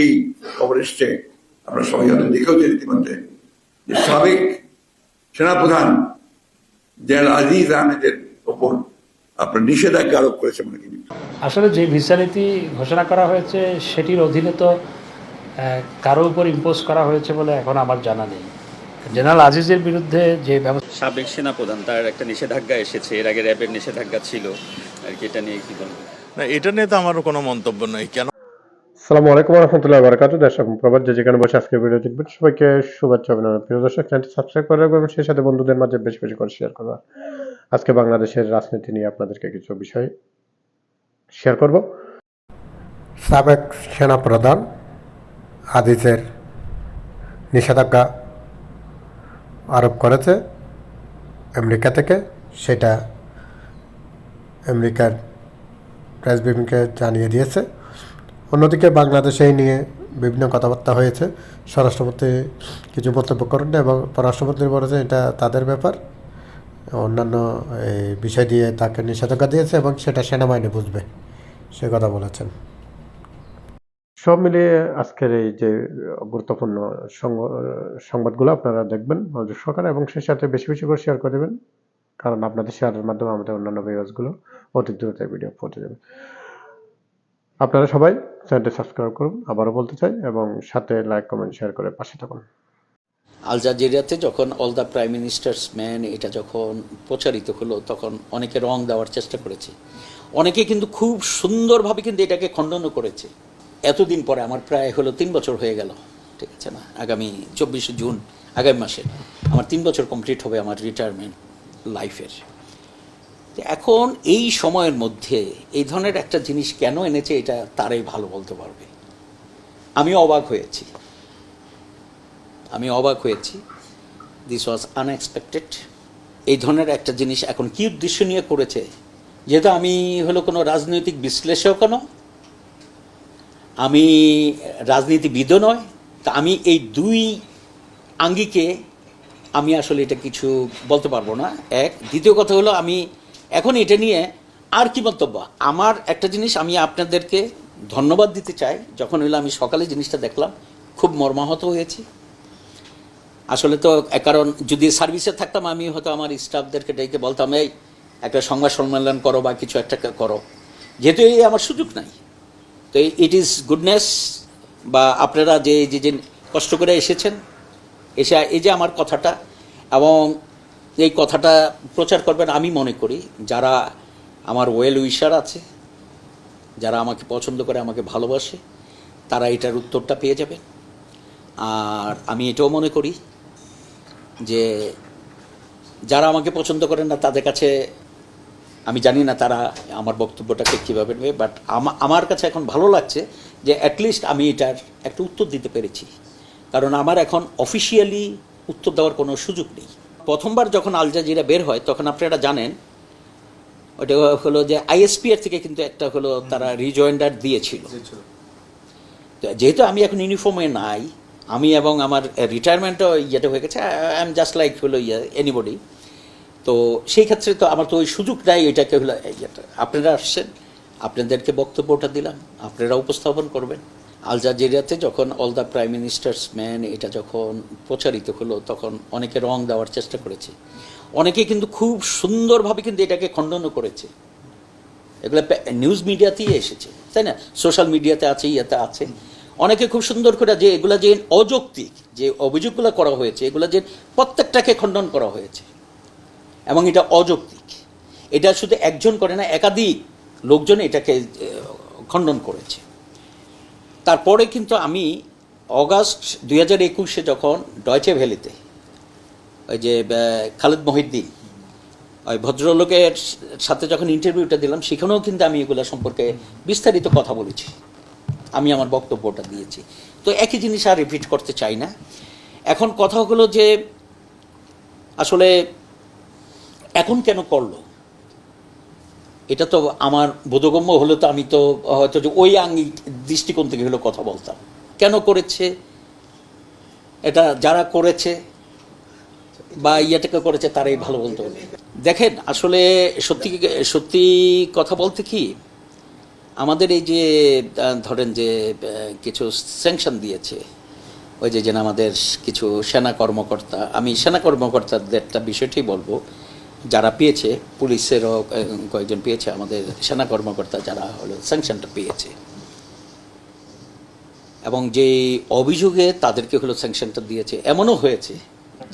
আরেকটি খবর এসছে, আমরা সবাই হয়তো দেখেওছেন ইতিমধ্যে, যে সাবেক সেনাপ্রধান জেনারেল আজিজ আহমেদের ওপর আপনার নিষেধাজ্ঞা আরোপ করেছে মনে করি। আসলে যে ভিসা নীতি ঘোষণা করা হয়েছে সেটির অধীনে তো কারো উপর ইম্পোজ করা হয়েছে বলে এখন আমার জানা নেই। জেনারেল আজিজের বিরুদ্ধে যে ব্যবস্থা, সাবেক সেনাপ্রধান তার একটা নিষেধাজ্ঞা এসেছে, এর আগে র্যাবের নিষেধাজ্ঞা ছিল আর কি, এটা নিয়ে কি বলবেন? না, এটা নিয়ে তো আমারও কোনো মন্তব্য নেই। কেন? আসসালামু আলাইকুম রহমতুল্লাহ বারাকাতু। দর্শক প্রবাদ যে যেখানে বসে আজকে ভিডিও দেখবেন সবাইকে শুভেচ্ছা অভিনন্দন। প্রিয় দর্শক, চ্যানেলটি সাবস্ক্রাইব করে রাখবেন, সেই সাথে বন্ধুদের মাঝে বেশি বেশি করে শেয়ার করবেন। আজকে বাংলাদেশের রাজনীতি নিয়ে আপনাদেরকে কিছু বিষয় শেয়ার করব। সাবেক সেনাপ্রধান আজিজের নিষেধাজ্ঞা আরোপ করেছে আমেরিকা থেকে, সেটা আমেরিকার প্রেস ব্রিফিংকে জানিয়ে দিয়েছে। অন্যদিকে বাংলাদেশে এই নিয়ে বিভিন্ন কথাবার্তা হয়েছে। স্বরাষ্ট্রমন্ত্রী কিছু মন্তব্য করেন এবং পররাষ্ট্রমন্ত্রী বলেছেন এটা তাদের ব্যাপার, অন্যান্য এই বিষয় দিয়ে তাকে নিষেধাজ্ঞা দিয়েছে এবং সেটা সেনাবাহিনী বুঝবে, সে কথা বলেছেন। সব মিলিয়ে আজকের এই যে গুরুত্বপূর্ণ সংবাদগুলো আপনারা দেখবেন মনোযোগ সহকারে এবং সেই সাথে বেশি বেশি করে শেয়ার করে দেবেন, কারণ আপনাদের শেয়ারের মাধ্যমে আমাদের অন্যান্য ভিডিওসগুলো অতি দ্রুত ভিডিও পৌঁছে যাবে। আপনারা সবাই চ্যানেলটি সাবস্ক্রাইব করুন, আবারও বলতে চাই, এবং সাথে লাইক কমেন্ট শেয়ার করে পাশে থাকুন। আল জাজিরাতে যখন all the prime ministers man এটা যখন প্রচারিত হলো তখন অনেকে রং দেওয়ার চেষ্টা করেছে, অনেকে কিন্তু খুব সুন্দরভাবে কিন্তু এটাকে খণ্ডনও করেছে। এতদিন পরে আমার প্রায় হলো 3 বছর হয়ে গেল, ঠিক আছে না, আগামী 24 জুন আগামী মাসে আমার 3 বছর কমপ্লিট হবে আমার রিটায়ারমেন্ট লাইফের। এখন এই সময়ের মধ্যে এই ধরনের একটা জিনিস কেন এনেছে এটা তারাই ভালো বলতে পারবে। আমি অবাক হয়েছি, দিস ওয়াজ আনএক্সপেক্টেড। এই ধরনের একটা জিনিস এখন কি উদ্দেশ্য নিয়ে করেছে, যেহেতু আমি হলো কোনো রাজনৈতিক বিশ্লেষকও নয়, আমি রাজনীতিবিদও নয়, তা আমি এই দুই আঙ্গিকে আমি আসলে এটা কিছু বলতে পারবো না। এক, দ্বিতীয় কথা হলো আমি এখন এটা নিয়ে আর কি মন্তব্য। আমার একটা জিনিস আমি আপনাদেরকে ধন্যবাদ দিতে চাই, যখন হলো আমি সকালে জিনিসটা দেখলাম খুব মর্মাহত হয়েছি আসলে। তো কারণ যদি সার্ভিসে থাকতাম আমি হয়তো আমার স্টাফদেরকে ডেকে বলতাম এই একটা সংবাদ সম্মেলন করো বা কিছু একটা করো, যেহেতু এই আমার সুযোগ নাই। তো ইট ইজ গুডনেস, বা আপনারা যে যে কষ্ট করে এসেছেন, এসে এই যে আমার কথাটা এবং এই কথাটা প্রচার করবেন, আমি মনে করি যারা আমার ওয়েল উইশার আছে, যারা আমাকে পছন্দ করে, আমাকে ভালোবাসে, তারা এটার উত্তরটা পেয়ে যাবে। আর আমি এটাও মনে করি যে যারা আমাকে পছন্দ করেন না তাদের কাছে আমি জানি না তারা আমার বক্তব্যটাকে কীভাবে নেবে, বাট আমার কাছে এখন ভালো লাগছে যে অ্যাটলিস্ট আমি এটার একটা উত্তর দিতে পেরেছি, কারণ আমার এখন অফিসিয়ালি উত্তর দেওয়ার কোনো সুযোগ নেই। প্রথমবার যখন আল জাজিরা বের হয় তখন আপনারা জানেন ওটা হলো যে আইএসপিআর থেকে কিন্তু একটা হলো তারা রিজয়েন্ডার দিয়েছিল। যেহেতু আমি এখন ইউনিফর্মে নাই, আমি এবং আমার রিটায়ারমেন্টও ইয়েটা হয়ে গেছে, আই এম জাস্ট লাইক হলো এনিবডি, তো সেই ক্ষেত্রে তো আমার তো ওই সুযোগ নাই এটাকে হলো ইয়েটা। আপনারা আসছেন, আপনাদেরকে বক্তব্যটা দিলাম, আপনারা উপস্থাপন করবেন। আল জাজিরাতে যখন all the prime ministers man এটা যখন প্রচারিত হলো তখন অনেকে রং দেওয়ার চেষ্টা করেছে, অনেকে কিন্তু খুব সুন্দরভাবে কিন্তু এটাকে খণ্ডনও করেছে। এগুলো নিউজ মিডিয়াতেই এসেছে, তাই না, সোশ্যাল মিডিয়াতে আছে, ইয়েতে আছে। অনেকে খুব সুন্দর করে যে এগুলা যে অযৌক্তিক যে অভিযোগগুলো করা হয়েছে, এগুলো যে প্রত্যেকটাকে খণ্ডন করা হয়েছে এবং এটা অযৌক্তিক। এটা শুধু একজন করে না, একাধিক লোকজন এটাকে খণ্ডন করেছে। তারপরে কিন্তু আমি অগাস্ট 2021 যখন ডয়চে ভ্যালিতে ওই যে খালেদ মহিউদ্দিন ওই ভদ্রলোকের সাথে যখন ইন্টারভিউটা দিলাম, সেখানেও কিন্তু আমি এগুলো সম্পর্কে বিস্তারিত কথা বলেছি, আমি আমার বক্তব্যটা দিয়েছি। তো একই জিনিস আর রিপিট করতে চাই না। এখন কথা হলো যে আসলে এখন কেন করলো, এটা তো আমার বোধগম্য হলে তো আমি তো হয়তো যে ওই আঙ্গিক দৃষ্টিকোণ থেকে হলো কথা বলতাম। কেন করেছে, এটা যারা করেছে বা ইয়েটাকে করেছে তারাই ভালো বলতে হবে। দেখেন আসলে সত্যি কথা বলতে কি, আমাদের এই যে ধরেন যে কিছু স্যাংশন দিয়েছে, ওই যে আমাদের কিছু সেনা কর্মকর্তা, আমি সেনা কর্মকর্তাদেরটা বিষয়টি বলবো, যারা পেয়েছে, পুলিশেরও কয়েকজন পেয়েছে, আমাদের সেনা কর্মকর্তা যারা হলো স্যাংশনটা পেয়েছে, এবং যে অভিযোগে তাদেরকে হলো স্যাংশনটা দিয়েছে, এমনও হয়েছে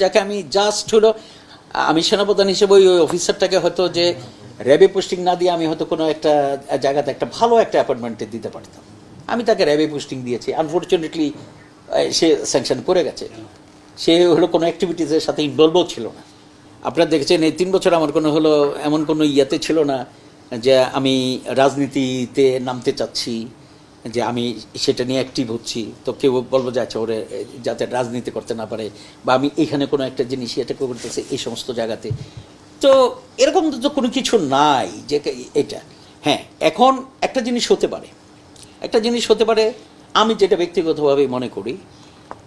যাকে আমি জাস্ট হলো, আমি সেনাপ্রধান হিসেবে ওই অফিসারটাকে হয়তো যে র্যাবে পোস্টিং না দিয়ে আমি হয়তো কোনো একটা জায়গাতে একটা ভালো একটা অ্যাপয়েন্টমেন্টে দিতে পারতাম, আমি তাকে র্যাবে পোস্টিং দিয়েছি। আনফর্চুনেটলি সে স্যাংশন করে গেছে, সে হলো কোনো অ্যাক্টিভিটিসের সাথে ইনভলভও ছিল না। আপনারা দেখেছেন এই 3 বছর আমার কোনো হলো এমন কোনো ইয়েতে ছিল না যে আমি রাজনীতিতে নামতে চাচ্ছি, যে আমি সেটা নিয়ে অ্যাক্টিভ হচ্ছি, তো কেউ বলবো যে আচ্ছা ওরে যাতে রাজনীতি করতে না পারে, বা আমি এখানে কোনো একটা জিনিস এটা করতেছে এই সমস্ত জায়গাতে। তো এরকম তো কোনো কিছু নাই যে এটা। হ্যাঁ, এখন একটা জিনিস হতে পারে, আমি যেটা ব্যক্তিগতভাবে মনে করি,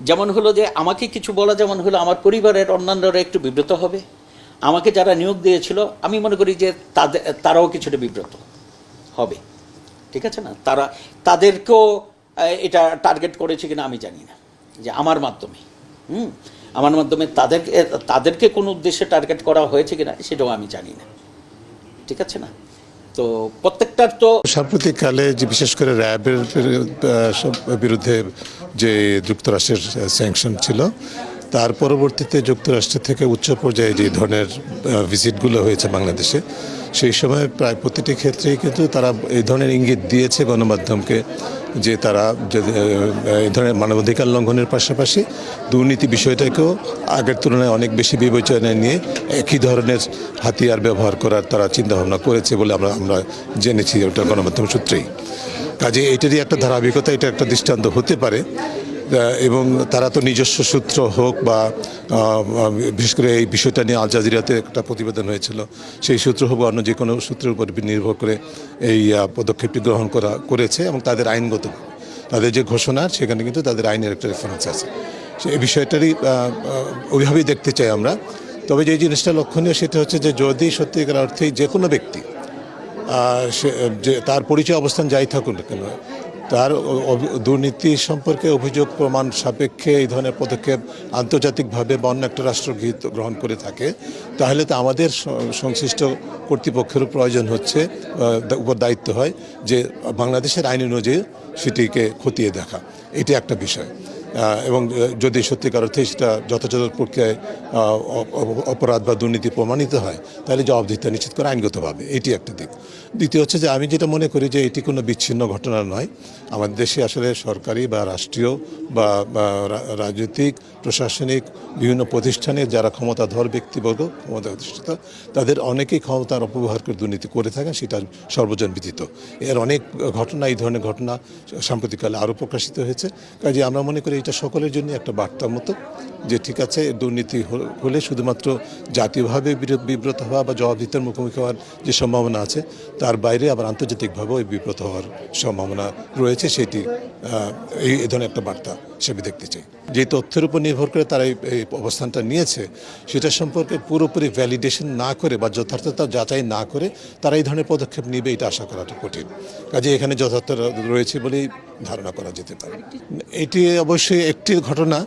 যেমন হলো যে আমাকে কিছু বলা, যেমন হলো আমার পরিবারের অন্যান্যরা একটু বিব্রত হবে, আমাকে যারা নিয়োগ দিয়েছিল আমি মনে করি যে তারাও কিছুটা বিব্রত হবে, ঠিক আছে না? তাদেরকেও এটা টার্গেট করেছে কিনা আমি জানি না, যে আমার মাধ্যমে তাদেরকে কোনো উদ্দেশ্যে টার্গেট করা হয়েছে কিনা সেটাও আমি জানি না, ঠিক আছে না? তো প্রত্যেকটার তো সাম্প্রতিককালে যে বিশেষ করে র্যাবের বিরুদ্ধে যে যুক্তরাষ্ট্রের স্যাংশন ছিল, তার পরবর্তীতে যুক্তরাষ্ট্র থেকে উচ্চ পর্যায়ে যে ধরনের ভিজিটগুলো হয়েছে বাংলাদেশে, সেই সময় প্রায় প্রতিটি ক্ষেত্রেই কিন্তু তারা এই ধরনের ইঙ্গিত দিয়েছে গণমাধ্যমকে যে তারা এই ধরনের মানবাধিকার লঙ্ঘনের পাশাপাশি দুর্নীতি বিষয়টাকেও আগের তুলনায় অনেক বেশি বিবেচনায় নিয়ে একই ধরনের হাতিয়ার ব্যবহার করার তারা চিন্তাভাবনা করেছে বলে আমরা জেনেছি ওটা গণমাধ্যম সূত্রেই। কাজে এটারই একটা ধারাবাহিকতা, এটা একটা দৃষ্টান্ত হতে পারে। এবং তারা তো নিজস্ব সূত্র হোক বা বিশেষ করে এই বিষয়টা নিয়ে আল জাজিরাতে একটা প্রতিবেদন হয়েছিল, সেই সূত্র হোক বা অন্য যে কোনো সূত্রের উপর নির্ভর করে এই পদক্ষেপটি গ্রহণ করেছে, এবং তাদের আইনগত তাদের যে ঘোষণা সেখানে কিন্তু তাদের আইনের একটা রেফারেন্স আছে। এই বিষয়টারই ওইভাবেই দেখতে চাই আমরা। তবে যে জিনিসটা লক্ষণীয় সেটা হচ্ছে যে যদি সত্যিকার অর্থেই যে কোনো ব্যক্তি যে তার পরিচয় অবস্থান যাই থাকুন না কেন, তার দুর্নীতি সম্পর্কে অভিযোগ প্রমাণ সাপেক্ষে এই ধরনের পদক্ষেপ আন্তর্জাতিকভাবে বা অন্য একটা রাষ্ট্র গ্রহণ করে থাকে, তাহলে তো আমাদের সংশ্লিষ্ট কর্তৃপক্ষেরও প্রয়োজন হচ্ছে, উপর দায়িত্ব হয় যে বাংলাদেশের আইন অনুযায়ী সেটিকে খতিয়ে দেখা। এটি একটা বিষয়। এবং যদি সত্যিকার অর্থে সেটা যথাযথ প্রক্রিয়ায় অপরাধ বা দুর্নীতি প্রমাণিত হয়, তাহলে জবাবদিহিতা নিশ্চিত করে আইনগতভাবে, এটি একটা দিক। দ্বিতীয় হচ্ছে যে আমি যেটা মনে করি যে এটি কোনো বিচ্ছিন্ন ঘটনা নয়। আমাদের দেশে আসলে সরকারি বা রাষ্ট্রীয় বা রাজনৈতিক প্রশাসনিক বিভিন্ন প্রতিষ্ঠানে যারা ক্ষমতাধর ব্যক্তিবর্গ, ক্ষমতা অধিষ্ঠিত, তাদের অনেকেই ক্ষমতার অপব্যবহার করে দুর্নীতি করে থাকেন, সেটা সর্বজন বিদিত। এর অনেক ঘটনা, এই ধরনের ঘটনা সাম্প্রতিককালে আরও প্রকাশিত হয়েছে। কাজে আমরা মনে করি এটা সকলের জন্য একটা বার্তার মতো, যে ঠিক আছে, দুর্নীতি হলে শুধুমাত্র জাতীয়ভাবে বিব্রত হওয়া বা জবাবদিহিতার মুখোমুখি হওয়ার যে সম্ভাবনা আছে, তার বাইরে আবার আন্তর্জাতিকভাবেও বিব্রত হওয়ার সম্ভাবনা রয়েছে। সেটি এই ধরনের একটা বার্তা হিসেবে দেখতে চাই। যে তথ্যের উপর নির্ভর করে তারা এই অবস্থানটা নিয়েছে, সেটা সম্পর্কে পুরোপুরি ভ্যালিডেশন না করে বা যথার্থতা যাচাই না করে তারা এই ধরনের পদক্ষেপ নেবে, এটা আশা করাটা কঠিন। কাজে এখানে যথার্থ রয়েছে বলেই ধারণা করা যেতে পারে। এটি অবশ্যই একটি ঘটনা,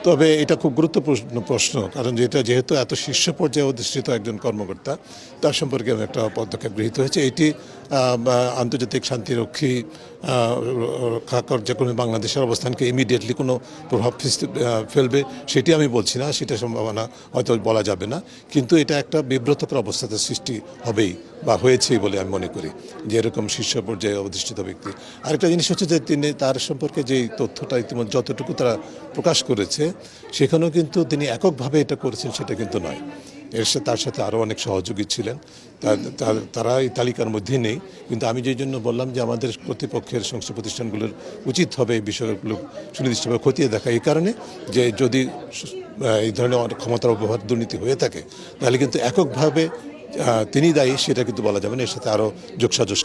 তবে এটা খুব গুরুত্বপূর্ণ প্রশ্ন, কারণ যেহেতু এত শীর্ষ পর্যায়ে অধিষ্ঠিত একজন কর্মকর্তা, তার সম্পর্কে একটা পদক্ষেপ গৃহীত হয়েছে। এটি আন্তর্জাতিক শান্তিরক্ষী কার্যক্রমে বাংলাদেশের অবস্থানকে ইমিডিয়েটলি কোনো প্রভাব ফেলবে সেটি আমি বলছি না, সেটা সম্ভাবনা হয়তো বলা যাবে না, কিন্তু এটা একটা বিব্রতকর অবস্থাতে সৃষ্টি হবেই বা হয়েছেই বলে আমি মনে করি, যে এরকম শীর্ষ পর্যায়ে অধিষ্ঠিত ব্যক্তি। আরেকটা জিনিস হচ্ছে যে তার সম্পর্কে যেই তথ্যটা ইতিমধ্যে যতটুকু তারা প্রকাশ করেছে, সেখানেও কিন্তু তিনি এককভাবে এটা করেছেন সেটা কিন্তু নয়। তার সাথে আরও অনেক সহযোগী ছিলেন, তারা এই তালিকার মধ্যে নেই। কিন্তু আমি যেই জন্য বললাম যে আমাদের কর্তৃপক্ষের সংশ্লিষ্ট প্রতিষ্ঠানগুলোর উচিত হবে এই বিষয়গুলো সুনির্দিষ্টভাবে খতিয়ে দেখা, এই কারণে যে যদি এই ধরনের ক্ষমতার অপব্যবহার দুর্নীতি হয়ে থাকে, তাহলে কিন্তু এককভাবে তিনি দায়ী সেটা কিন্তু বলা যাবে না, এর সাথে আরও যোগসাজশ।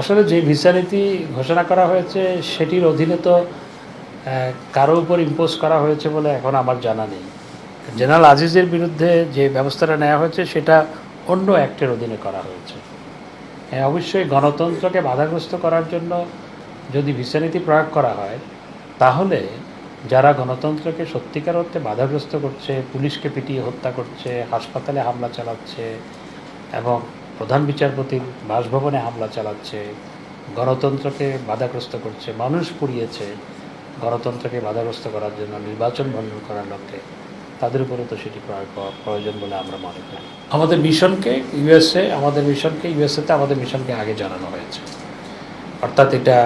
আসলে যে ভিসা নীতি ঘোষণা করা হয়েছে সেটির অধীনে তো কারো উপর ইম্পোজ করা হয়েছে বলে এখন আমার জানা নেই। জেনারেল আজিজের বিরুদ্ধে যে ব্যবস্থাটা নেওয়া হয়েছে সেটা অন্য অ্যাক্টের অধীনে করা হয়েছে। হ্যাঁ, অবশ্যই গণতন্ত্রকে বাধাগ্রস্ত করার জন্য যদি ভিসা নীতি প্রয়োগ করা হয়, তাহলে যারা গণতন্ত্রকে সত্যিকার অর্থে বাধাগ্রস্ত করছে, পুলিশকে পিটিয়ে হত্যা করছে, হাসপাতালে হামলা চালাচ্ছে এবং প্রধান বিচারপতির বাসভবনে হামলা চালাচ্ছে, গণতন্ত্রকে বাধাগ্রস্ত করছে, মানুষ পুড়িয়েছে গণতন্ত্রকে বাধাগ্রস্ত করার জন্য, নির্বাচন ভণ্ড করার লক্ষ্যে, তাদের উপরে তো সেটি প্রয়োগ করা প্রয়োজন বলে আমরা মনে করি। আমাদের মিশনকে ইউএসএতে আমাদের মিশনকে আগে জানানো হয়েছে, অর্থাৎ এটা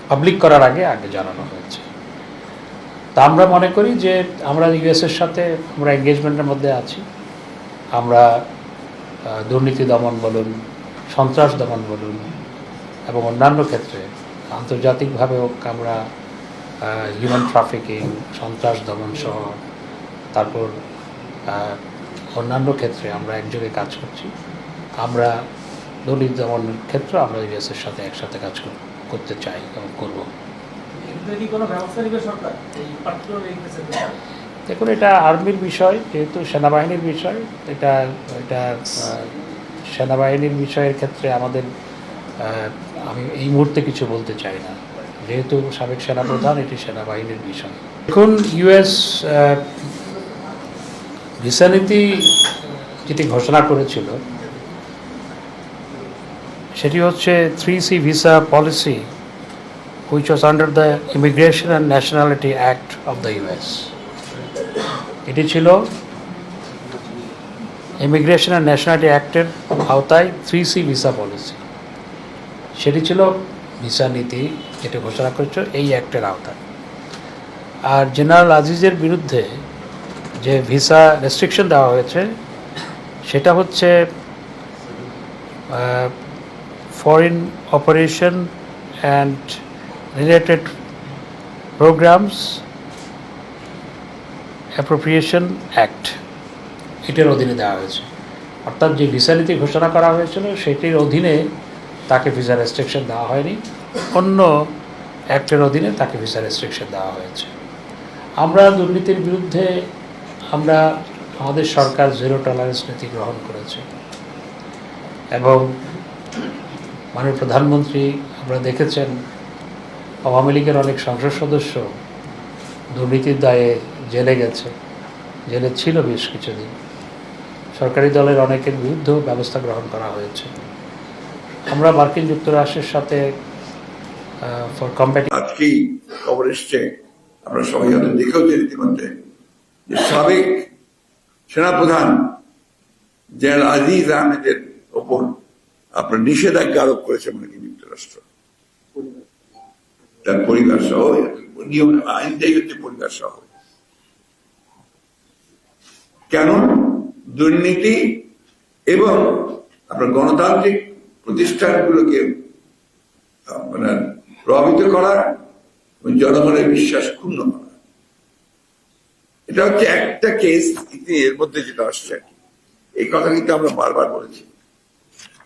পাবলিক করার আগে জানানো হয়েছে। তা আমরা মনে করি যে আমরা ইউএসের সাথে আমরা এঙ্গেজমেন্টের মধ্যে আছি। আমরা দুর্নীতি দমন বলুন, সন্ত্রাস দমন বলুন এবং অন্যান্য ক্ষেত্রে আন্তর্জাতিকভাবেও আমরা হিউম্যান ট্রাফিকিং, সন্ত্রাস দমন সহ তারপর অন্যান্য ক্ষেত্রে আমরা একযোগে কাজ করছি। আমরা দুর্নীতি দমনের ক্ষেত্রে আমরা ইউএসের সাথে একসাথে কাজ করতে চাই এবং করব। দেখুন, এটা আর্মির বিষয়, যেহেতু সেনাবাহিনীর বিষয়, এটা সেনাবাহিনীর বিষয়ের ক্ষেত্রে আমাদের আমি এই মুহূর্তে কিছু বলতে চাই না, যেহেতু সাবেক সেনাপ্রধান, এটি সেনাবাহিনীর বিষয়। এখন ইউএস ভিসা নীতি যেটি ঘোষণা করেছিল সেটি হচ্ছে 3C visa policy, which was under the Immigration and Nationality Act of the US. এটি ছিল ইমিগ্রেশন অ্যান্ড ন্যাশনালিটি অ্যাক্টের আওতায় 3C ভিসা পলিসি। সেটি ছিল ভিসা নীতি যেটা ঘোষণা করেছিল এই অ্যাক্টের আওতায়। আর জেনারেল আজিজের বিরুদ্ধে যে ভিসা রেস্ট্রিকশন দেওয়া হয়েছে সেটা হচ্ছে foreign operation and related programs appropriation act, এটার অধীনে দেওয়া হয়েছে। অর্থাৎ যে ভিসা নীতি ঘোষণা করা হয়েছিল সেটির অধীনে তাকে ভিসা রেস্ট্রিকশন দেওয়া হয়নি, অন্য অ্যাক্টের অধীনে তাকে ভিসা রেস্ট্রিকশন দেওয়া হয়েছে। আমরা দুর্নীতির বিরুদ্ধে আমাদের সরকার জিরো টলারেন্স নীতি গ্রহণ করেছে এবং মাননীয় প্রধানমন্ত্রী, আপনারা দেখেছেন আওয়ামী লীগের অনেক সংসদ সদস্য দুর্নীতির দায়ে জেলে গেছে, জেলে ছিল বেশ কিছুদিন। সরকারি দলের অনেকের বিরুদ্ধেও ব্যবস্থা গ্রহণ করা হয়েছে। আমরা মার্কিন যুক্তরাষ্ট্রের সাথে আজকেই খবর এসছে, আমরা সবাই হয়তো দেখেওছেন ইতিমধ্যে, যে সাবেক সেনাপ্রধান জেনারেল আজিজ আহমেদের ওপর আপনার নিষেধাজ্ঞা আরোপ করেছে মার্কিন যুক্তরাষ্ট্র, তার পরিবার সহ। নিয়ম আইনটাই হচ্ছে পরিবার সহ। কেন? দুর্নীতি এবং আপনার গণতান্ত্রিক প্রতিষ্ঠানগুলোকে আপনার প্রভাবিত করা এবং জনগণের বিশ্বাস ক্ষুণ্ণ করা। এটা হচ্ছে একটা কেস। এর মধ্যে যেটা আসছে, এই কথা কিন্তু আমরা বারবার বলেছি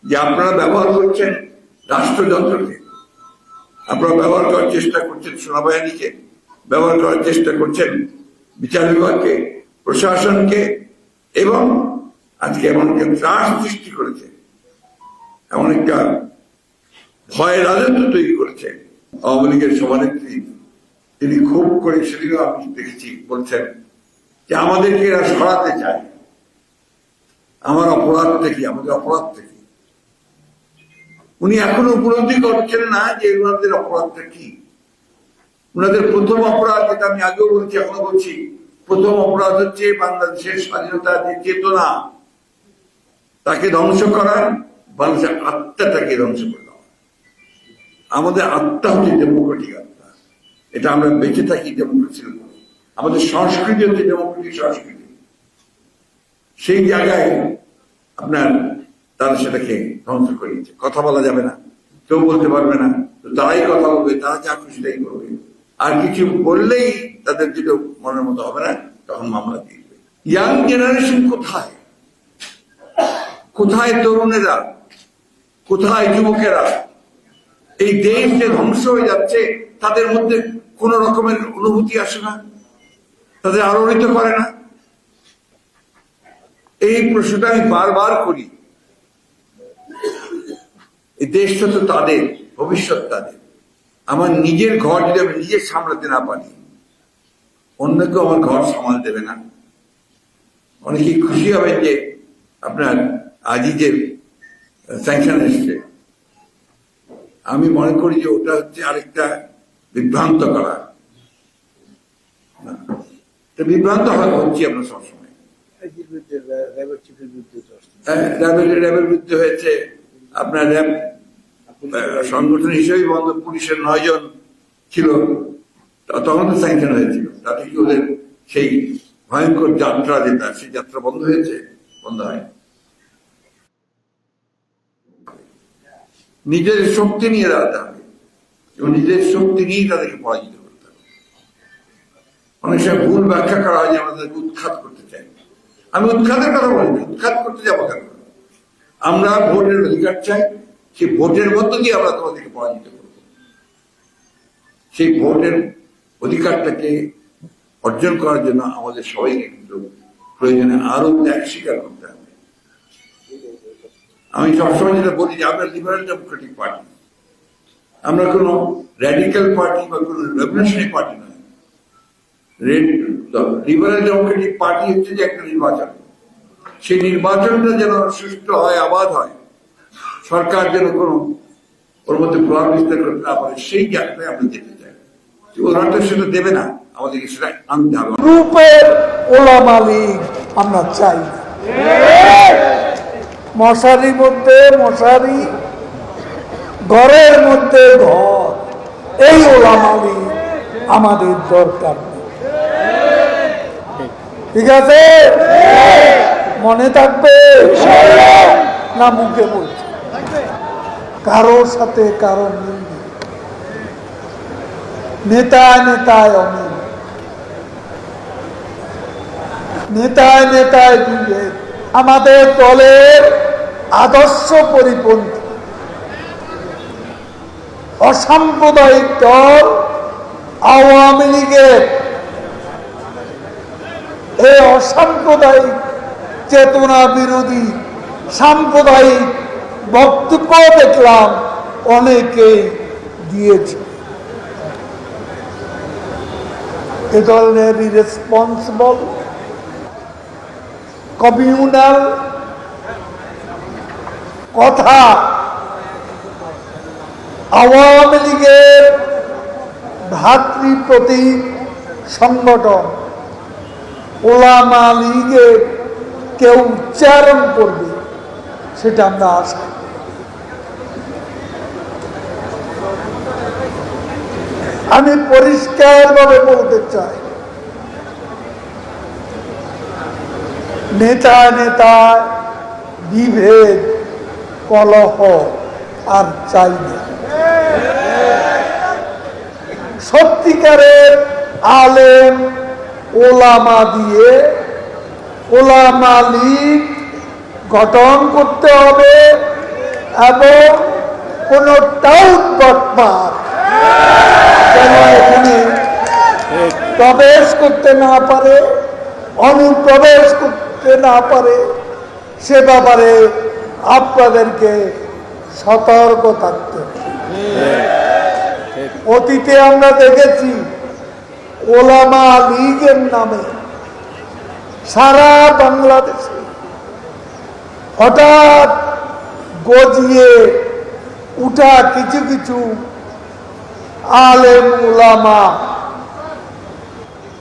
যে আপনারা ব্যবহার করছেন রাষ্ট্রযন্ত্রকে, আপনারা ব্যবহার করার চেষ্টা করছেন সেনাবাহিনীকে, ব্যবহার করার চেষ্টা করছেন বিচার বিভাগকে, প্রশাসনকে, এবং আজকে এমন একটা ত্রাস সৃষ্টি করেছে, এমন একটা ভয় রাজত্ব তৈরি করেছে। আওয়ামী লীগের সভানেত্রী তিনি খুব করে, সেদিনও আমি দেখেছি, বলছেন যে আমাদেরকে এরা সরাতে চায় আমাদের অপরাধ থেকে। উনি এখনো উপলব্ধি করছেন না যে ওনাদের অপরাধটা কি। ওনাদের প্রথম অপরাধ, যেটা আমি আগেও বলছি, এখনো বলছি, প্রথম অপরাধ হচ্ছে বাংলাদেশের স্বাধীনতার যে চেতনা, তাকে ধ্বংস করা, বাংলাদেশের আত্মাটাকে ধ্বংস করে দেওয়া। আমাদের আত্মা হচ্ছে ডেমোক্রেটিক আত্মা, এটা আমরা বেঁচে থাকি ডেমোক্রেসির উপরে। আমাদের সংস্কৃতি হচ্ছে ডেমোক্রেটিক সংস্কৃতি। সেই জায়গায় আপনার তারা সেটাকে ধ্বংস করিয়েছে। কথা বলা যাবে না, কেউ বলতে পারবে না, তারাই কথা বলবে, তারা যা খুশি তাই করবে। আর কিছু বললেই তাদের যেটা মনের মতো হবে না, তখন মামলা দিয়ে দেবে। ইয়াং জেনারেশন কোথায়? কোথায় তরুণেরা? কোথায় যুবকেরা? এই দেশ যে ধ্বংস হয়ে যাচ্ছে, তাদের মধ্যে কোন রকমের অনুভূতি আসে না, তাদের আলোড়িত করে না। এই প্রশ্নটা আমি বারবার করি এই দেশটা তো তাদের, ভবিষ্যৎ তাদের। আমার নিজের ঘর যদি আমি নিজে সামলাতে না পারি, অন্য কেউ আমার ঘর সামাল দেবে না। অনেকে খুশি হবেন যে আপনার আজই যে স্যাংশন এসছে, আমি মনে করি যে ওটা হচ্ছে আরেকটা বিভ্রান্ত করা। বিভ্রান্ত হচ্ছি আমরা সবসময়। র্যাবের বিরুদ্ধে হয়েছে, আপনার র্যাব সংগঠন হিসেবেই বন্ধ, পুলিশের 9 জন ছিল, তখন তো স্যাংশন হয়েছিল। তাতে কি ওদের সেই ভয়ঙ্কর যাত্রা যেটা, সেই যাত্রা বন্ধ হয়েছে? বন্ধ হয়। নিজের শক্তি নিয়ে দাঁড়াতে হবে এবং নিজের শক্তি নিয়েই তাদেরকে পরাজিত করতে হবে। অনেক সময় ভুল ব্যাখ্যা করা হয় যে আমাদেরকে উৎখাত করতে চাই। আমি উৎখাতের কথা বলিনি, উৎখাত করতে যাবো কেন? আমরা ভোটের অধিকার চাই, সেই ভোটের মধ্য দিয়ে আমরা তোমাদেরকে পরাজিত করব। সেই ভোটের অধিকারটাকে অর্জন করার জন্য আমাদের সবাইকে কিন্তু প্রয়োজনে আরো ত্যাগ স্বীকার করতে হবে। আমি সবসময় যেটা বলি যে আমরা লিবারেল ডেমোক্রেটিক পার্টি, আমরা কোনো র্যাডিক্যাল পার্টি বা কোনো রেভলিউশনারি পার্টি নয়। লিবারেল ডেমোক্রেটিক পার্টি হচ্ছে যে একটা নির্বাচন, সেই নির্বাচনটা যেন সুষ্ঠু হয়, আবাদ হয়, সরকার যেন কোনো ওর মধ্যে প্রভাব বিস্তার করতে না পারে, সেই জায়গাটায় আমরা যেতে চাই। ওরা তো সেটা দেবে না, আমাদেরকে সেটা আনতে হবে। গ্রুপের ওলামা লীগ আমরা চাই না। মশারির মধ্যে মশারি, ঘরের মধ্যে ঘর, এই ওলামা লীগ আমাদের দরকার নেই। ঠিক আছে? মনে থাকবে না মুখে বলছে? কারোর সাথে কারো মিল নেই, নেতায় নেতায় অমিল, নেতায় নেতায় বিভেদ। আমাদের দলের আদর্শ পরিপন্থী অসাম্প্রদায়িক দল আওয়ামী লীগের এই অসাম্প্রদায়িক চেতনা বিরোধী সাম্প্রদায়িক বক্তব্য দেখলাম অনেকেই দিয়েছে। এ ধরনের ইরেসপন্সিবল কমিউনাল কথা আওয়ামী লীগের ভ্রাতৃপ্রতীক সংগঠন ওলামা লীগের কেউ উচ্চারণ করবে, সেটা আমরা আশা করি। আমি পরিষ্কারভাবে বলতে চাই, নেতা নেতা বিভেদ কলহ আর চাই না। সত্যিকারের আলেম ওলামা দিয়ে ওলামা লীগ গঠন করতে হবে এবং কোন টাউট বটপার যেন এখানে প্রবেশ করতে না পারে, অনুপ্রবেশ করতে না পারে, সে ব্যাপারে আপনাদেরকে সতর্ক থাকতে হবে। অতীতে আমরা দেখেছি ওলামা লীগের নামে সারা বাংলাদেশে হঠাৎ গজিয়ে উঠা কিছু কিছু আলেম ওলামা,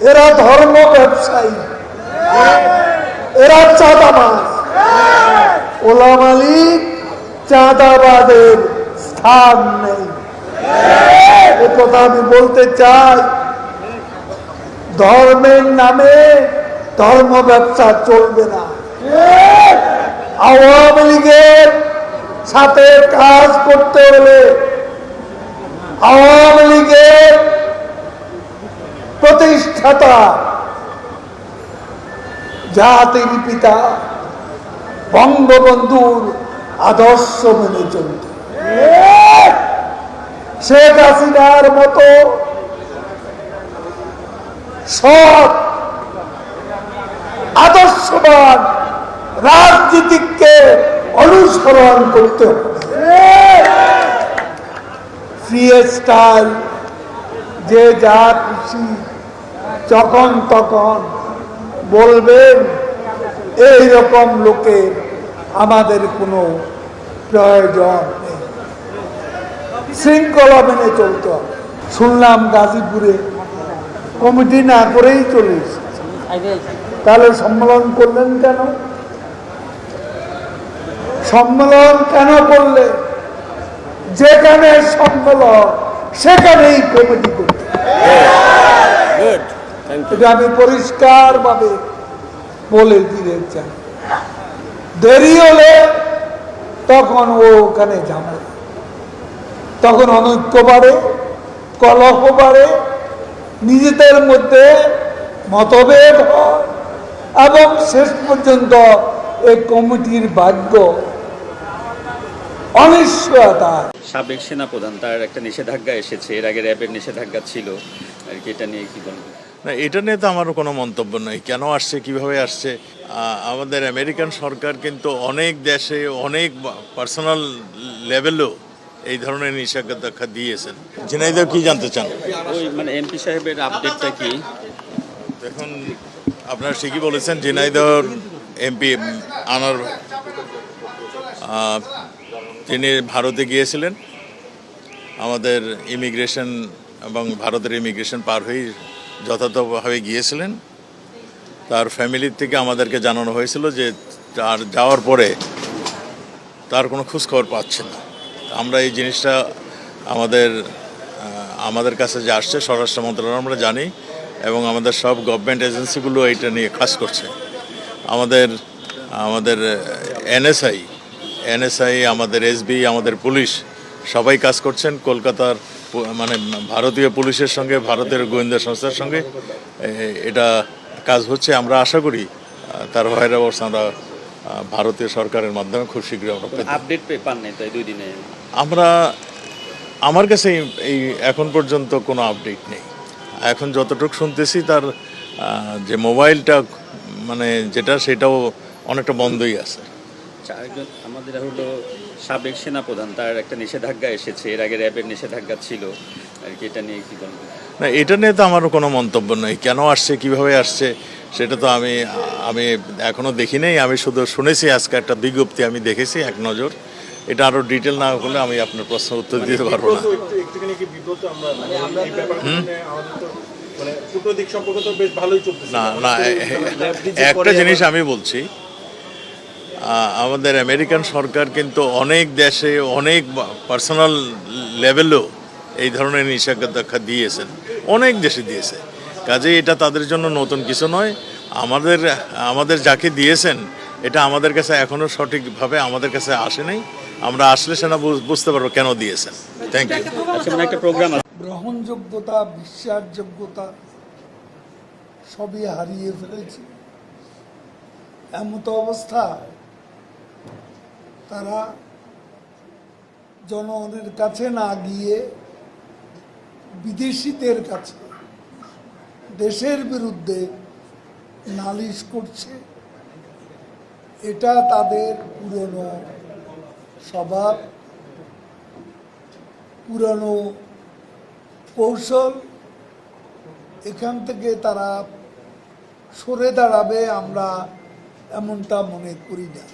এরা ধর্ম ব্যবসায়ী, এরা চাঁদাবাজ। ওলামা লীগ চাঁদাবাদের স্থান নেই, এ কথা আমি বলতে চাই। ধর্মের নামে ধর্ম ব্যবসা চলবে না। আওয়ামী লীগের সাথে কাজ করতে হলে আওয়ামী লীগের প্রতিষ্ঠাতা জাতির পিতা বঙ্গবন্ধুর আদর্শ মেনে চলতে, শেখ হাসিনার মতো সব আদর্শবান রাজনীতিককে অনুসরণ করতে হবে। ফ্রি স্টাইল, যে যা খুশি যখন তখন বলবেন, এই রকম লোকের আমাদের কোনো প্রয়োজন নেই। শৃঙ্খলা মেনে চলতে হবে। শুনলাম গাজীপুরে কমিটি না করেই চলে এসেছে, তাহলে সম্মেলন করলেন কেন? সম্মেলন কেন করলে? যেখানে সম্মেলন সেখানেই কমিটি করতে। এটা আমি পরিষ্কার ভাবে বলে দিতে চাই। দেরি হলে তখন ওখানে ঝামেলা, তখন অনৈক্য বাড়ে, কলহ বাড়ে, নিজেদের মধ্যে মতভেদ হয় এবং শেষ পর্যন্ত এই কমিটির ভাগ্য অনিশ্চয়তা। সাবেক সেনাপ্রধান, তার একটা নিষেধাজ্ঞা এসেছে, এর আগে র্যাবের নিষেধাজ্ঞা ছিল আর কি, এটা নিয়ে কি বলবেন? না, এটা নিয়ে তো আমারও কোনো মন্তব্য নেই। কেন আসছে, কিভাবে আসছে, আমাদের আমেরিকান সরকার কিন্তু অনেক দেশে অনেক পার্সোনাল লেভেলেও এই ধরনের নিষেধাজ্ঞা দিয়েছেন। ঝিনাইদহ কি জানতে চান? ওই মানে এমপি সাহেবের আপডেটটা কি? দেখুন, আপনারা ঠিকই বলেছেন, ঝিনাইদহ এমপি আনার তিনি ভারতে গিয়েছিলেন। আমাদের ইমিগ্রেশন এবং ভারতের ইমিগ্রেশন পার হয়ে যথাযথভাবে গিয়েছিলেন। তার ফ্যামিলির থেকে আমাদেরকে জানানো হয়েছিল যে তার যাওয়ার পরে তার কোনো খোঁজখবর পাচ্ছে না। আমরা এই জিনিসটা আমাদের কাছে যে আসছে স্বরাষ্ট্র মন্ত্রণালয় আমরা জানি, এবং আমাদের সব গভর্নমেন্ট এজেন্সিগুলো এটা নিয়ে কাজ করছে। আমাদের এনএসআই, আমাদের এসবি, আমাদের পুলিশ সবাই কাজ করছেন। কলকাতার মানে ভারতীয় পুলিশের সঙ্গে ভারতের গোয়েন্দা সংস্থার সঙ্গে এটা কাজ হচ্ছে। আমরা আশা করি তার ভাইয়ের অবস্থা আমরা ভারতীয় সরকারের মাধ্যমে খুব শীঘ্রই আমরা আপডেট পান নাই তো এই 2 দিনে? আমার কাছে এই এখন পর্যন্ত কোনো আপডেট নেই। এখন যতটুকু শুনতেছি তার যে মোবাইলটা মানে যেটা, সেটাও অনেকটা বন্ধই আছে। আরেকজন আমাদের হলো সাবেক সেনাপ্রধান, তার একটা নিষেধাজ্ঞা এসেছে, এর আগে র্যাবের নিষেধাজ্ঞা ছিল আর কি, এটা নিয়ে কি বলবেন? না, এটা নিয়ে তো আমারও কোনো মন্তব্য নেই। কেন আসছে, কিভাবে আসছে, সেটা তো আমি এখনও দেখি নাই। আমি শুধু শুনেছি, আজকে একটা বিজ্ঞপ্তি আমি দেখেছি এক নজর। এটা আরও ডিটেল না হলে আমি আপনার প্রশ্নের উত্তর দিতে পারবো না। না, একটা জিনিস আমি বলছি, আমাদের আমেরিকান সরকার কিন্তু অনেক দেশে অনেক পার্সোনাল লেভেলেও এই ধরনের নিষেধাজ্ঞা দিয়েছেন, অনেক দেশে দিয়েছে। কাজেই এটা তাদের জন্য নতুন কিছু নয়। আমাদের যাকে দিয়েছেন, এটা আমাদের কাছে এখনও সঠিকভাবে আমাদের কাছে আসে নাই। আমরা আসলে সেটা বুঝতে পারবো কেন দিয়েছেন। Thank you. আচ্ছা, মানে একটা প্রোগ্রাম গ্রহণযোগ্যতা, বিশ্বাসযোগ্যতা সবই হারিয়ে ফেলেছে। এমতো অবস্থা, তারা জনগণের কাছে না গিয়ে বিদেশিদের কাছে দেশের বিরুদ্ধে নালিশ করছে। এটা তাদের পুরনো স্বভাব, পুরনো কৌশল। এখান থেকে তারা সরে দাঁড়াবে আমরা এমনটা মনে করি না।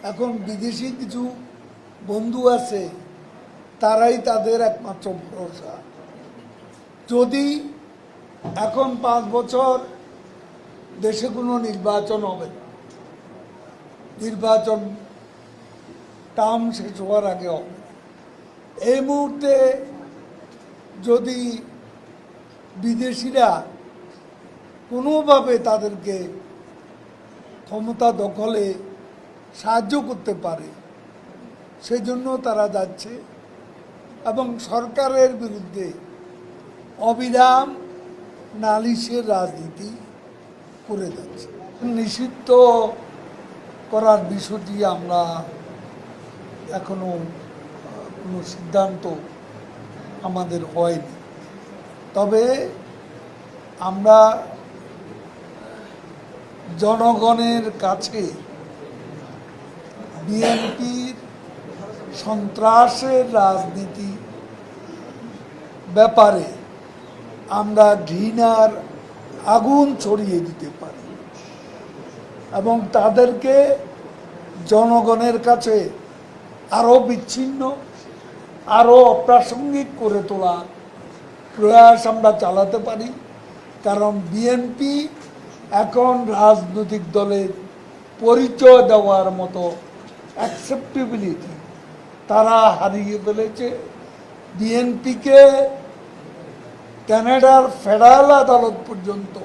এখন বিদেশি কিছু বন্ধু আছে, তারাই তাদের একমাত্র ভরসা। যদি এখন 5 বছর দেশে কোনো নির্বাচন হবে না, নির্বাচন টার্ম শেষ হওয়ার আগে হবে। এই মুহূর্তে যদি বিদেশিরা কোনোভাবে তাদেরকে ক্ষমতা দখলে সাহায্য করতে পারে, সেজন্য তারা যাচ্ছে এবং সরকারের বিরুদ্ধে অবিরাম নালিশের রাজনীতি করে যাচ্ছে। নিষিদ্ধ করার বিষয়টি আমরা এখনো কোনো সিদ্ধান্ত আমাদের হয়নি। তবে আমরা জনগণের কাছে বিএনপির সন্ত্রাসের রাজনীতি ব্যাপারে আমরা ঘৃণার আগুন ছড়িয়ে দিতে পারি এবং তাদেরকে জনগণের কাছে আরও বিচ্ছিন্ন, আরও অপ্রাসঙ্গিক করে তোলার প্রয়াস আমরা চালাতে পারি। কারণ বিএনপি এখন রাজনৈতিক দলের পরিচয় দেওয়ার মতো অ্যাকসেপ্টেবিলিটি তারা হারিয়ে ফেলেছে। বিএনপিকে কানাডার ফেডারেল আদালত পর্যন্ত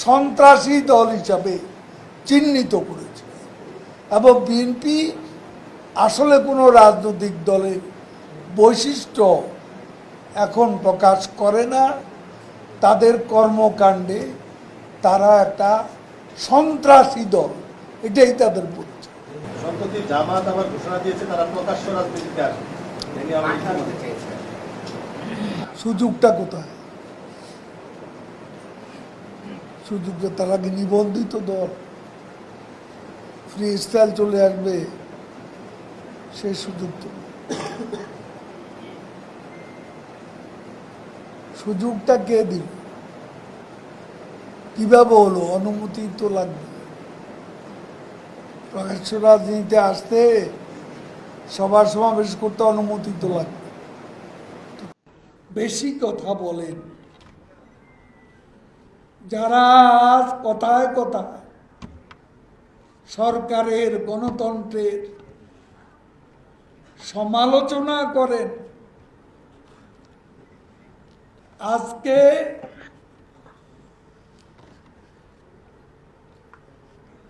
সন্ত্রাসী দল হিসাবে চিহ্নিত করেছে এবং বিএনপি আসলে কোনো রাজনৈতিক দলের বৈশিষ্ট্য এখন প্রকাশ করে না। তাদের কর্মকাণ্ডে তারা একটা সন্ত্রাসী দল, এটাই তাদের পরিচয়। সম্প্রতি জামাত আবার ঘোষণা দিয়েছে তারা প্রকাশ্য রাজনীতিতে আসবে। সুযোগটা কোথায়? সুযোগটা তারা কি নিবন্ধিত দল? ফ্রি স্টাইল চলে আসবে, সেই সুযোগ তো সুযোগটা কে দিল? কিভাবে হলো? অনুমতি তো লাগবে। প্রকাশ্য রাজনীতিতে আসতে, সভা সমাবেশ করতে অনুমতি তো লাগবে। বেশি কথা বলেন যারা আজ কথায় কথায় সরকারের গণতন্ত্রের সমালোচনা করেন, আজকে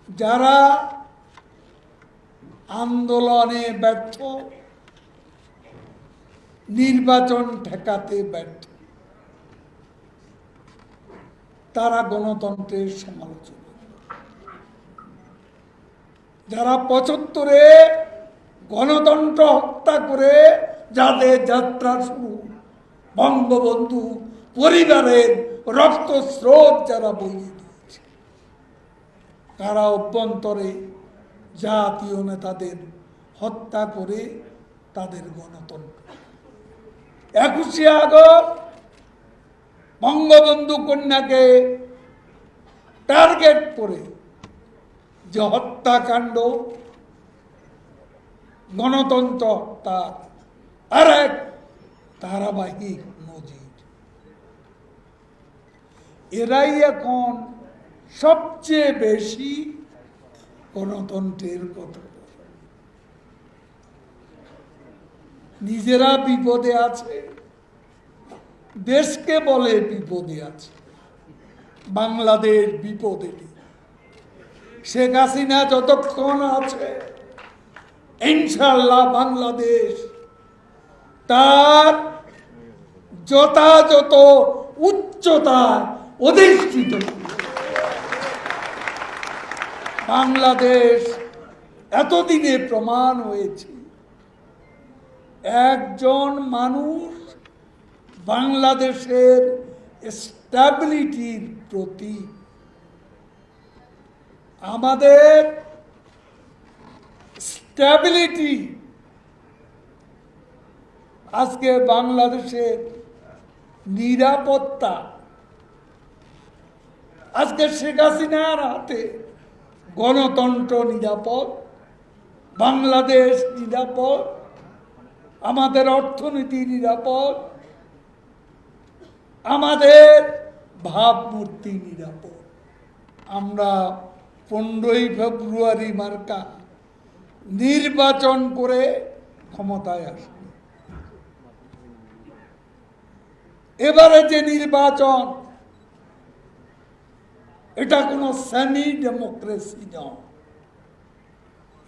যারা আন্দোলনে ব্যর্থ, নির্বাচন ঠেকাতে ব্যর্থ, তারা গণতন্ত্রের সমালোচনা। যারা ৭৫-এ গণতন্ত্র হত্যা করে যাদের যাত্রা শুরু, বঙ্গবন্ধু পরিবারের রক্তস্রোত যারা বইয়ে দিয়েছে, তারা অভ্যন্তরে জাতীয় নেতাদের হত্যা করে তাদের গণতন্ত্র। ২১শে আগস্ট বঙ্গবন্ধু কন্যাকে টার্গেট করে যে হত্যাকাণ্ড, গণতন্ত্র হত্যা আর এক ধারাবাহিক নজির। এরাই এখন সবচেয়ে বেশি গণতন্ত্রের কথা বলে। নিজেরা বিপদে আছে, দেশকে বলে বিপদে আছে। বাংলাদেশ বিপদে নেই। শেখ হাসিনা যতক্ষণ আছে, ইনশাআল্লাহ বাংলাদেশ তার যথাযথ উচ্চতায় অধিষ্ঠিত। বাংলাদেশ এতদিনে প্রমাণ হয়েছে, একজন মানুষ বাংলাদেশের স্ট্যাবিলিটির প্রতি। আমাদের স্ট্যাবিলিটি আজকে বাংলাদেশের নিরাপত্তা আজকে শেখ হাসিনার হাতে। গণতন্ত্র নিরাপদ, বাংলাদেশ নিরাপদ, আমাদের অর্থনীতি নিরাপদ, আমাদের ভাবমূর্তি নিরাপদ। আমরা 15ই ফেব্রুয়ারি মার্কা নির্বাচন করে ক্ষমতায় আসব। এবারে যে নির্বাচন, এটা কোনো সেমি ডেমোক্রেসি নয়,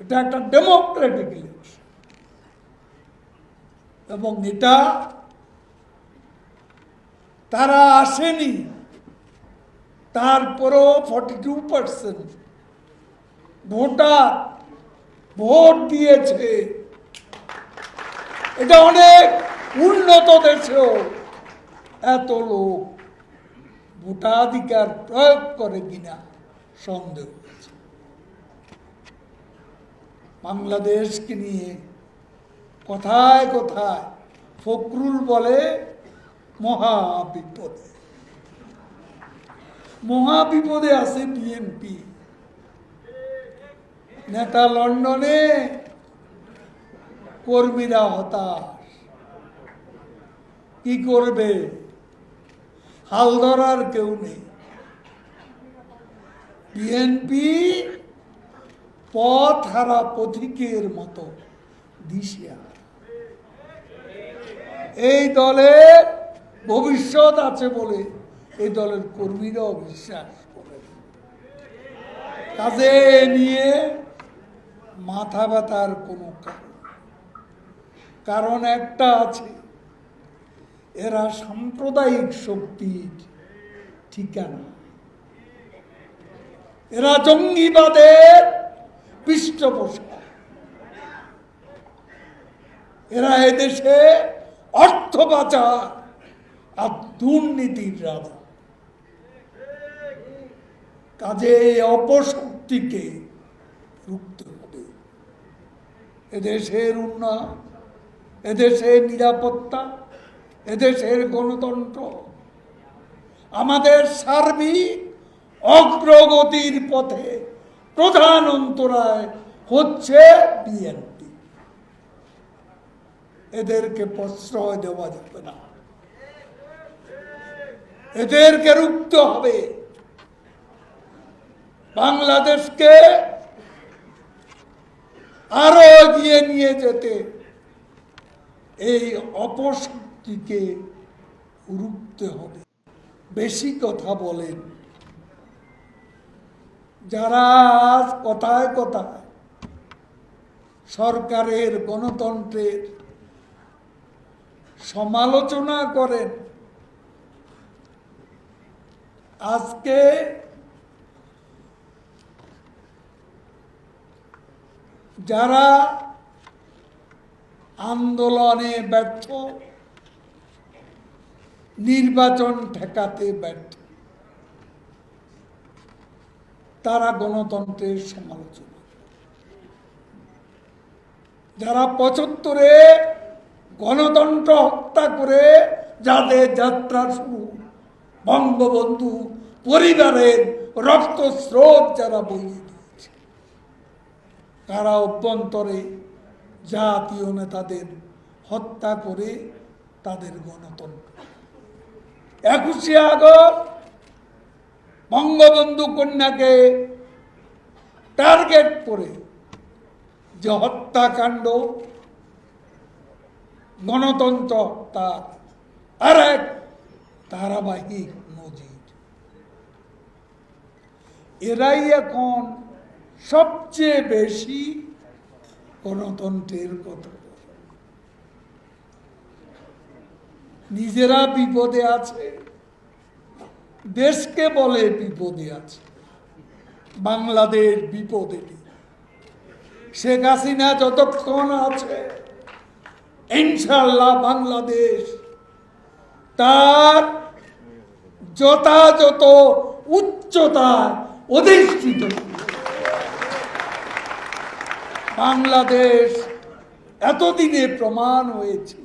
এটা একটা ডেমোক্রেটিক ইলেকশন। এবং এটা তারা আসেনি, তারপরও 42% ভোটার ভোট দিয়েছে। এটা অনেক উন্নত দেশেও এত লোক ভোটাধিকার প্রয়োগ করে কিনা সন্দেহ আছে। বাংলাদেশকে নিয়ে কথায় কথায় ফখরুল বলে মহা বিপদে। মহা বিপদে আছে বিএনপি নেতা লন্ডনে, কর্মীরা হতাশ। কি করবে? হাল ধরার কেউ নেই। বিএনপি পথ হারা পথিকের মতো দিশেহারা। এই দলের ভবিষ্যৎ আছে বলে এই দলের কর্মীরাও বিশ্বাস করে। কাজে নিয়ে মাথা ব্যথার কোনো কারণ একটা আছে, এরা সাম্প্রদায়িক শক্তির ঠিকানা, এরা জঙ্গিবাদের পৃষ্ঠপোষক, এরা এদেশে অর্থ পাচার আর দুর্নীতির রাজা। কাজে অপশক্তিকে রুখতে হবে। এদেশের উন্নয়ন, এদেশের নিরাপত্তা, এদেশের গণতন্ত্র, আমাদের সার্বিক অগ্রগতির পথে প্রধান অন্তরায় হচ্ছে বিএনপি। এদেরকে প্রশ্রয় দেওয়া যাবে না, এদেরকে রুখতে হবে। বাংলাদেশকে আরো এগিয়ে নিয়ে যেতে এই অপশক্তিকে রুখতে হবে। বেশি কথা বলেন যারা আজ কথায় কথায় সরকারের গণতন্ত্রের সমালোচনা করেন, আজকে যারা আন্দোলনে ব্যর্থ, নির্বাচন ঠেকাতে ব্যর্থ, তারা গণতন্ত্রের সমালোচনা। যারা ৭৫-এ গণতন্ত্র হত্যা করে যাদের যাত্রা শুরু, বঙ্গবন্ধু পরিবারের রক্তস্রোত যারা বইয়ে দিয়েছে, তারা অভ্যন্তরে জাতীয় নেতাদের হত্যা করে তাদের গণতন্ত্র। ২১শে আগস্ট বঙ্গবন্ধু কন্যাকে টার্গেট করে যে হত্যাকাণ্ড, গণতন্ত্র হত্যা আর এক ধারাবাহিক নজির। এরাই এখন সবচেয়ে বেশি গণতন্ত্রের কথা বলে। নিজেরা বিপদে আছে, দেশকে বলে বিপদে আছে। বাংলাদেশ বিপদে নেই। শেখ হাসিনা যতক্ষণ আছে, ইনশাআল্লাহ বাংলাদেশ তার যথাযথ উচ্চতায় অধিষ্ঠিত। বাংলাদেশ এতদিনে প্রমাণ হয়েছে